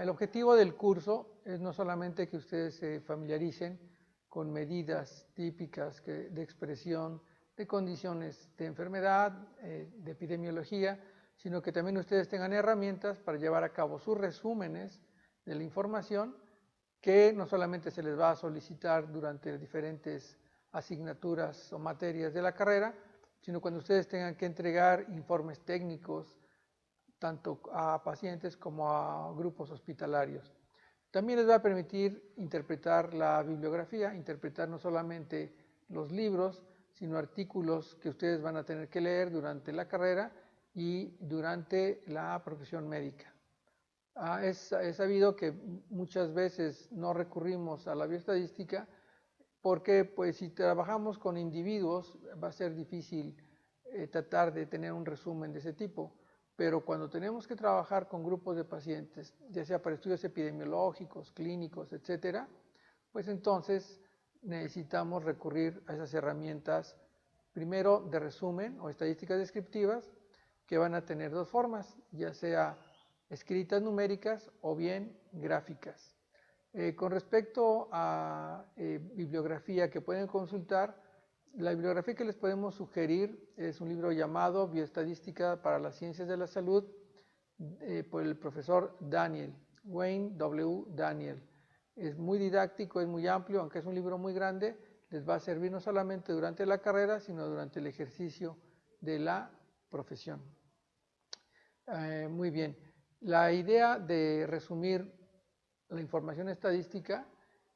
El objetivo del curso es no solamente que ustedes se familiaricen con medidas típicas de expresión de condiciones de enfermedad, de epidemiología, sino que también ustedes tengan herramientas para llevar a cabo sus resúmenes de la información que no solamente se les va a solicitar durante diferentes asignaturas o materias de la carrera, sino cuando ustedes tengan que entregar informes técnicos tanto a pacientes como a grupos hospitalarios. También les va a permitir interpretar la bibliografía, interpretar no solamente los libros, sino artículos que ustedes van a tener que leer durante la carrera y durante la profesión médica. Es sabido que muchas veces no recurrimos a la bioestadística porque pues, si trabajamos con individuos va a ser difícil tratar de tener un resumen de ese tipo, pero cuando tenemos que trabajar con grupos de pacientes, ya sea para estudios epidemiológicos, clínicos, etcétera, pues entonces necesitamos recurrir a esas herramientas, primero de resumen o estadísticas descriptivas, que van a tener dos formas, ya sea escritas numéricas o bien gráficas. Con respecto a bibliografía que pueden consultar, la bibliografía que les podemos sugerir es un libro llamado Bioestadística para las Ciencias de la Salud por el profesor Daniel, Wayne W. Daniel. Es muy didáctico, es muy amplio, aunque es un libro muy grande, les va a servir no solamente durante la carrera, sino durante el ejercicio de la profesión. Muy bien, la idea de resumir la información estadística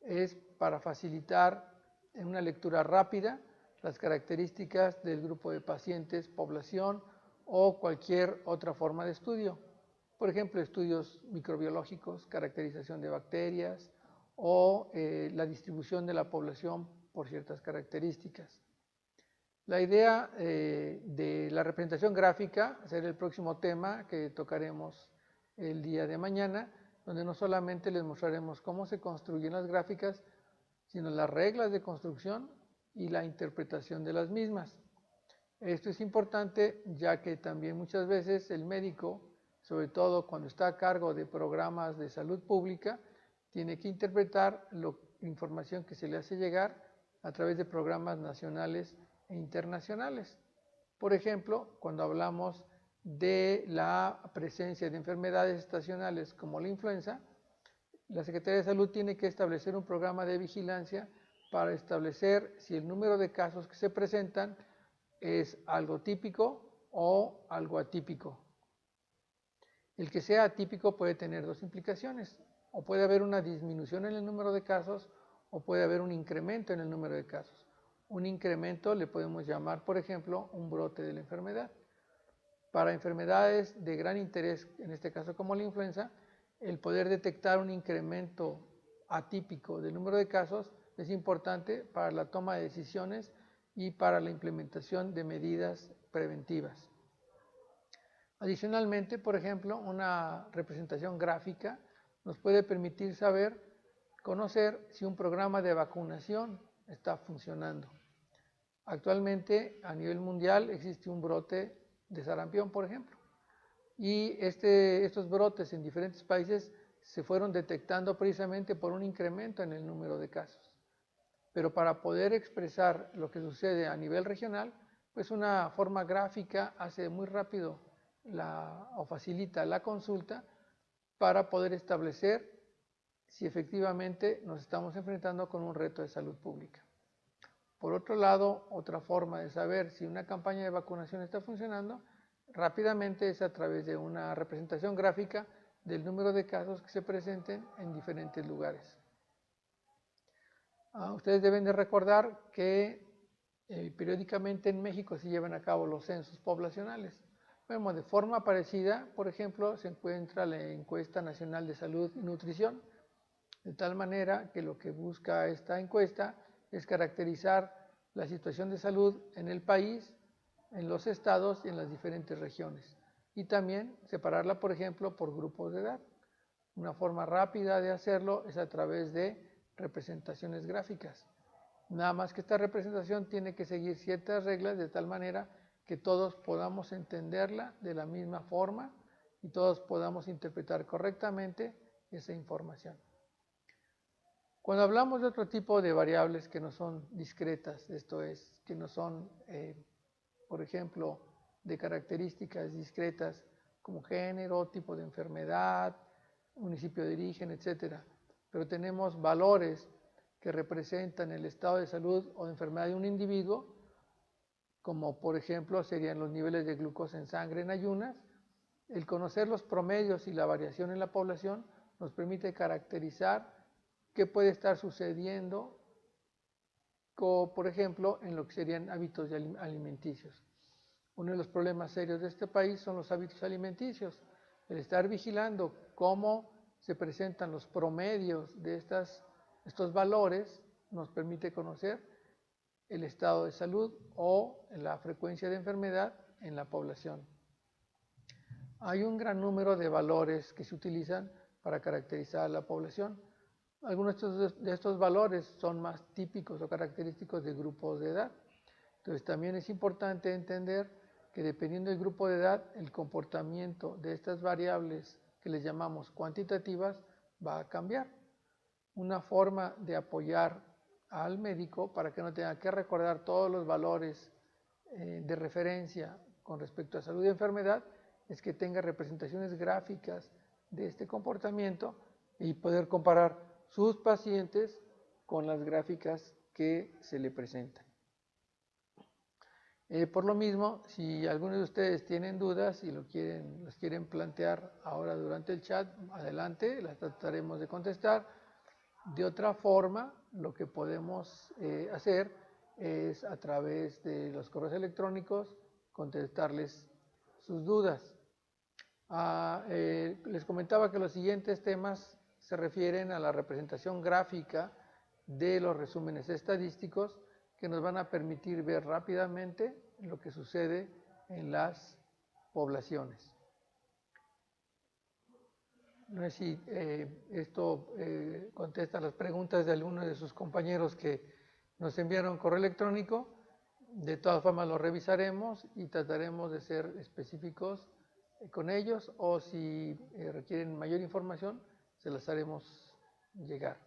es para facilitar en una lectura rápida las características del grupo de pacientes, población o cualquier otra forma de estudio. Por ejemplo, estudios microbiológicos, caracterización de bacterias o la distribución de la población por ciertas características. La idea de la representación gráfica será el próximo tema que tocaremos el día de mañana, donde no solamente les mostraremos cómo se construyen las gráficas, sino las reglas de construcción y la interpretación de las mismas. Esto es importante ya que también muchas veces el médico, sobre todo cuando está a cargo de programas de salud pública, tiene que interpretar la información que se le hace llegar a través de programas nacionales e internacionales. Por ejemplo, cuando hablamos de la presencia de enfermedades estacionales como la influenza, la Secretaría de Salud tiene que establecer un programa de vigilancia para establecer si el número de casos que se presentan es algo típico o algo atípico. El que sea atípico puede tener dos implicaciones, o puede haber una disminución en el número de casos o puede haber un incremento en el número de casos. Un incremento le podemos llamar, por ejemplo, un brote de la enfermedad. Para enfermedades de gran interés, en este caso como la influenza, el poder detectar un incremento atípico del número de casos es importante para la toma de decisiones y para la implementación de medidas preventivas. Adicionalmente, por ejemplo, una representación gráfica nos puede permitir conocer si un programa de vacunación está funcionando. Actualmente, a nivel mundial, existe un brote de sarampión, por ejemplo, y estos brotes en diferentes países se fueron detectando precisamente por un incremento en el número de casos. Pero para poder expresar lo que sucede a nivel regional, pues una forma gráfica hace muy rápido o facilita la consulta para poder establecer si efectivamente nos estamos enfrentando con un reto de salud pública. Por otro lado, otra forma de saber si una campaña de vacunación está funcionando rápidamente es a través de una representación gráfica del número de casos que se presenten en diferentes lugares. Ustedes deben de recordar que periódicamente en México se llevan a cabo los censos poblacionales. Bueno, de forma parecida, por ejemplo, se encuentra la Encuesta Nacional de Salud y Nutrición, de tal manera que lo que busca esta encuesta es caracterizar la situación de salud en el país, en los estados y en las diferentes regiones. Y también separarla, por ejemplo, por grupos de edad. Una forma rápida de hacerlo es a través de representaciones gráficas. Nada más que esta representación tiene que seguir ciertas reglas de tal manera que todos podamos entenderla de la misma forma y todos podamos interpretar correctamente esa información. Cuando hablamos de otro tipo de variables que no son discretas, esto es, que no son, por ejemplo, de características discretas como género, tipo de enfermedad, municipio de origen, etcétera, pero tenemos valores que representan el estado de salud o de enfermedad de un individuo, como por ejemplo serían los niveles de glucosa en sangre en ayunas. El conocer los promedios y la variación en la población nos permite caracterizar qué puede estar sucediendo, por ejemplo, en lo que serían hábitos alimenticios. Uno de los problemas serios de este país son los hábitos alimenticios. El estar vigilando cómo se presentan los promedios de estos valores nos permite conocer el estado de salud o la frecuencia de enfermedad en la población. Hay un gran número de valores que se utilizan para caracterizar a la población. Algunos de estos valores son más típicos o característicos de grupos de edad. Entonces también es importante entender que dependiendo del grupo de edad, el comportamiento de estas variables que les llamamos cuantitativas va a cambiar. Una forma de apoyar al médico para que no tenga que recordar todos los valores de referencia con respecto a salud y enfermedad es que tenga representaciones gráficas de este comportamiento y poder comparar sus pacientes con las gráficas que se le presentan. Por lo mismo, si algunos de ustedes tienen dudas y las quieren plantear ahora durante el chat, adelante, las trataremos de contestar. De otra forma, lo que podemos hacer es a través de los correos electrónicos contestarles sus dudas. Les comentaba que los siguientes temas se refieren a la representación gráfica de los resúmenes estadísticos que nos van a permitir ver rápidamente lo que sucede en las poblaciones. No sé si esto contesta las preguntas de algunos de sus compañeros que nos enviaron correo electrónico. De todas formas lo revisaremos y trataremos de ser específicos con ellos, o si requieren mayor información se las haremos llegar.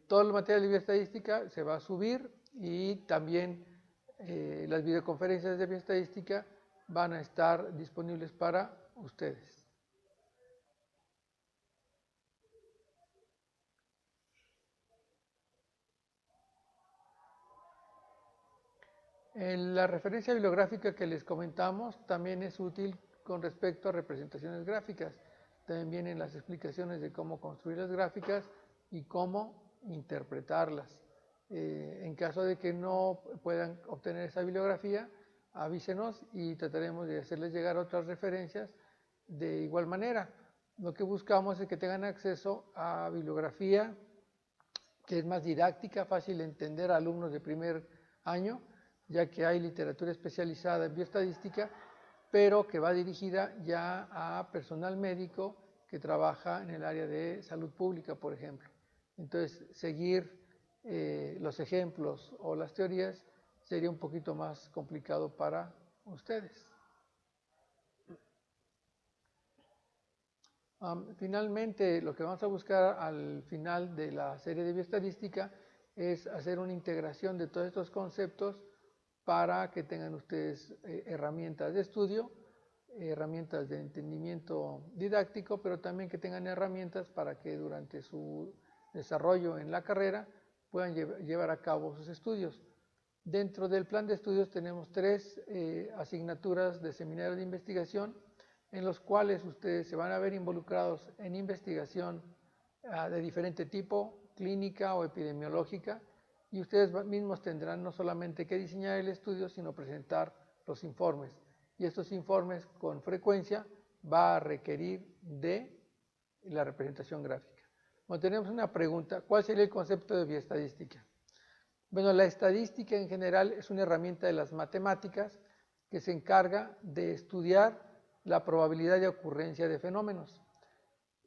Todo el material de bioestadística se va a subir y también las videoconferencias de bioestadística van a estar disponibles para ustedes. La referencia bibliográfica que les comentamos también es útil con respecto a representaciones gráficas. También vienen las explicaciones de cómo construir las gráficas y cómo interpretarlas. En caso de que no puedan obtener esa bibliografía, avísenos y trataremos de hacerles llegar otras referencias de igual manera. Lo que buscamos es que tengan acceso a bibliografía que es más didáctica, fácil de entender a alumnos de primer año, ya que hay literatura especializada en bioestadística, pero que va dirigida ya a personal médico que trabaja en el área de salud pública, por ejemplo. Entonces, seguir los ejemplos o las teorías sería un poquito más complicado para ustedes. Finalmente, lo que vamos a buscar al final de la serie de bioestadística es hacer una integración de todos estos conceptos para que tengan ustedes herramientas de estudio, herramientas de entendimiento didáctico, pero también que tengan herramientas para que durante su desarrollo en la carrera puedan llevar a cabo sus estudios. Dentro del plan de estudios tenemos 3 asignaturas de seminario de investigación en los cuales ustedes se van a ver involucrados en investigación de diferente tipo, clínica o epidemiológica, y ustedes mismos tendrán no solamente que diseñar el estudio, sino presentar los informes. Y estos informes con frecuencia va a requerir de la representación gráfica. Bueno, tenemos una pregunta: ¿cuál sería el concepto de bioestadística? Bueno, la estadística en general es una herramienta de las matemáticas que se encarga de estudiar la probabilidad de ocurrencia de fenómenos.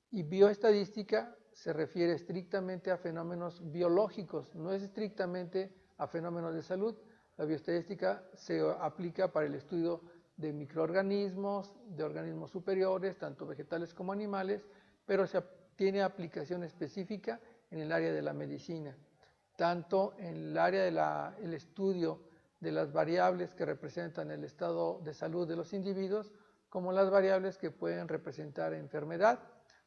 Y bioestadística se refiere estrictamente a fenómenos biológicos, no es estrictamente a fenómenos de salud. La bioestadística se aplica para el estudio de microorganismos, de organismos superiores, tanto vegetales como animales, pero tiene aplicación específica en el área de la medicina, tanto en el área del estudio de las variables que representan el estado de salud de los individuos, como las variables que pueden representar enfermedad,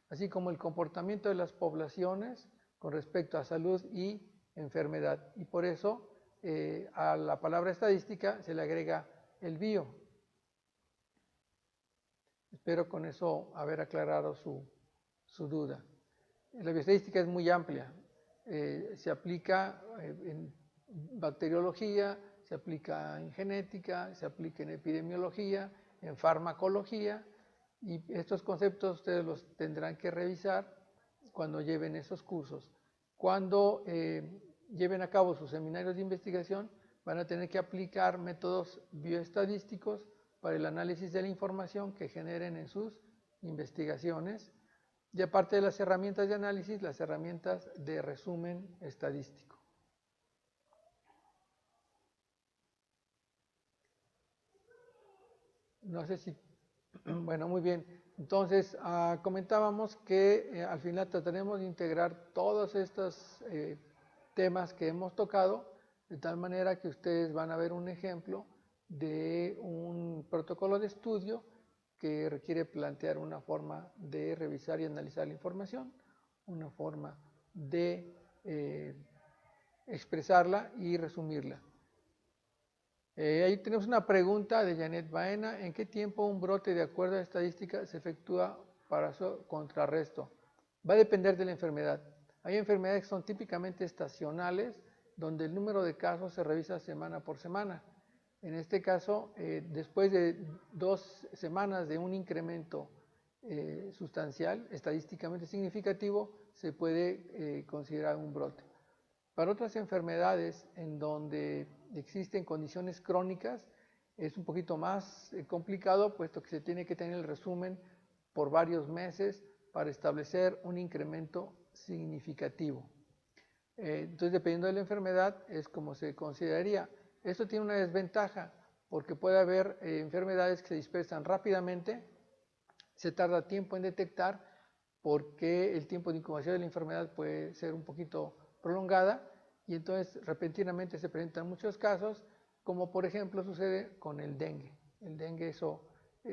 así como el comportamiento de las poblaciones con respecto a salud y enfermedad. Y por eso a la palabra estadística se le agrega el bio. Espero con eso haber aclarado su duda. La bioestadística es muy amplia. Se aplica en bacteriología, se aplica en genética, se aplica en epidemiología, en farmacología, y estos conceptos ustedes los tendrán que revisar cuando lleven esos cursos. Cuando lleven a cabo sus seminarios de investigación, van a tener que aplicar métodos bioestadísticos para el análisis de la información que generen en sus investigaciones, y aparte de las herramientas de análisis, las herramientas de resumen estadístico. No sé si... Bueno, muy bien. Entonces, comentábamos que al final trataremos de integrar todos estos temas que hemos tocado, de tal manera que ustedes van a ver un ejemplo de un protocolo de estudio que requiere plantear una forma de revisar y analizar la información, una forma de expresarla y resumirla. Ahí tenemos una pregunta de Janet Baena: ¿en qué tiempo un brote de acuerdo a la estadística se efectúa para su contrarresto? Va a depender de la enfermedad. Hay enfermedades que son típicamente estacionales, donde el número de casos se revisa semana por semana. En este caso, después de 2 semanas de un incremento sustancial, estadísticamente significativo, se puede considerar un brote. Para otras enfermedades en donde existen condiciones crónicas, es un poquito más complicado, puesto que se tiene que tener el resumen por varios meses para establecer un incremento significativo. Entonces, dependiendo de la enfermedad, es como se consideraría. Esto tiene una desventaja, porque puede haber enfermedades que se dispersan rápidamente, se tarda tiempo en detectar, porque el tiempo de incubación de la enfermedad puede ser un poquito prolongada, y entonces repentinamente se presentan muchos casos, como por ejemplo sucede con el dengue. El dengue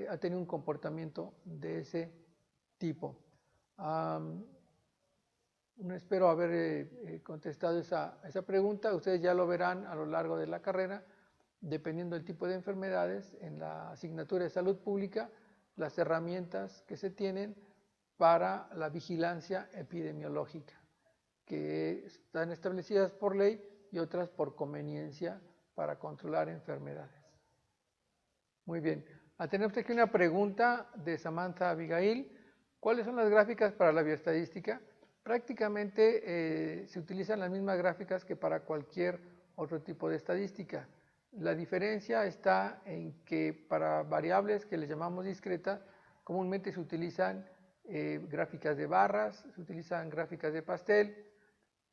ha tenido un comportamiento de ese tipo. Espero haber contestado esa pregunta. Ustedes ya lo verán a lo largo de la carrera, dependiendo del tipo de enfermedades, en la asignatura de salud pública, las herramientas que se tienen para la vigilancia epidemiológica, que están establecidas por ley y otras por conveniencia para controlar enfermedades. Muy bien. Tenemos aquí una pregunta de Samantha Abigail: ¿cuáles son las gráficas para la bioestadística? Prácticamente se utilizan las mismas gráficas que para cualquier otro tipo de estadística. La diferencia está en que para variables que les llamamos discretas, comúnmente se utilizan gráficas de barras, se utilizan gráficas de pastel.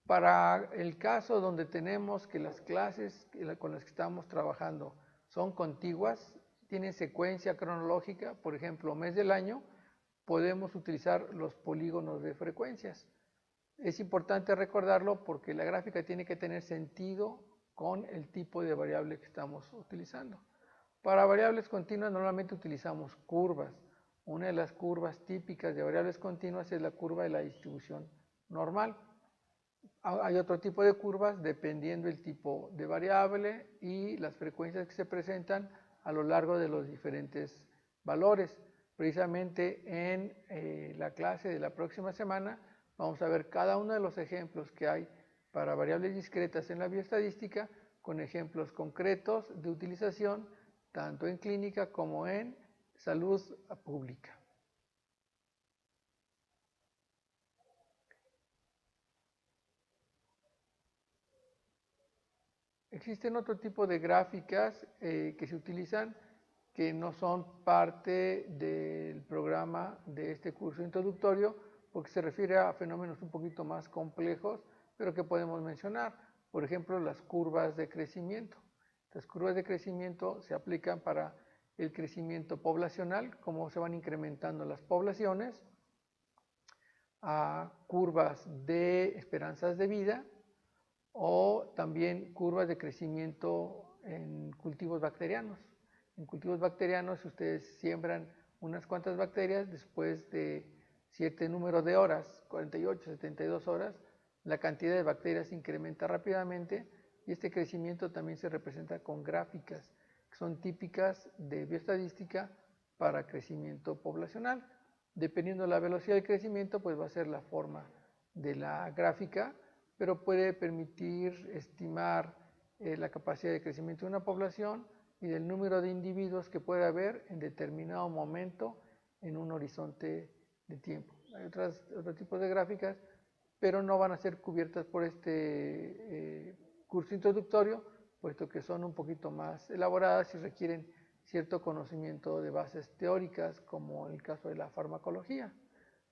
Para el caso donde tenemos que las clases con las que estamos trabajando son contiguas, tienen secuencia cronológica, por ejemplo, mes del año, podemos utilizar los polígonos de frecuencias. Es importante recordarlo porque la gráfica tiene que tener sentido con el tipo de variable que estamos utilizando. Para variables continuas normalmente utilizamos curvas. Una de las curvas típicas de variables continuas es la curva de la distribución normal. Hay otro tipo de curvas dependiendo del tipo de variable y las frecuencias que se presentan a lo largo de los diferentes valores. Precisamente en la clase de la próxima semana vamos a ver cada uno de los ejemplos que hay para variables discretas en la bioestadística, con ejemplos concretos de utilización tanto en clínica como en salud pública. Existen otro tipo de gráficas que se utilizan, que no son parte del programa de este curso introductorio, porque se refiere a fenómenos un poquito más complejos, pero que podemos mencionar. Por ejemplo, las curvas de crecimiento. Las curvas de crecimiento se aplican para el crecimiento poblacional, cómo se van incrementando las poblaciones. a curvas de esperanzas de vida o también curvas de crecimiento en cultivos bacterianos. En cultivos bacterianos, si ustedes siembran unas cuantas bacterias, después de cierto número de horas, 48, 72 horas, la cantidad de bacterias se incrementa rápidamente y este crecimiento también se representa con gráficas que son típicas de bioestadística para crecimiento poblacional. Dependiendo de la velocidad de crecimiento, pues va a ser la forma de la gráfica, pero puede permitir estimar la capacidad de crecimiento de una población y del número de individuos que puede haber en determinado momento en un horizonte de tiempo. Hay otros tipos de gráficas, pero no van a ser cubiertas por este curso introductorio, puesto que son un poquito más elaboradas y requieren cierto conocimiento de bases teóricas, como en el caso de la farmacología,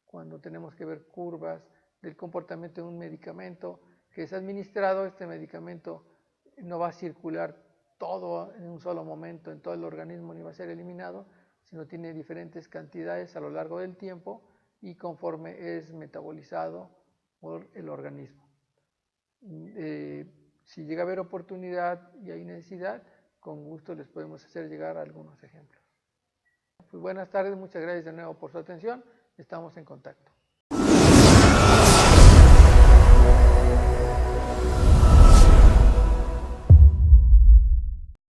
cuando tenemos que ver curvas del comportamiento de un medicamento que es administrado. Este medicamento no va a circular todo en un solo momento en todo el organismo ni va a ser eliminado, sino tiene diferentes cantidades a lo largo del tiempo y conforme es metabolizado por el organismo. Si llega a haber oportunidad y hay necesidad, con gusto les podemos hacer llegar algunos ejemplos. Pues buenas tardes, muchas gracias de nuevo por su atención, estamos en contacto.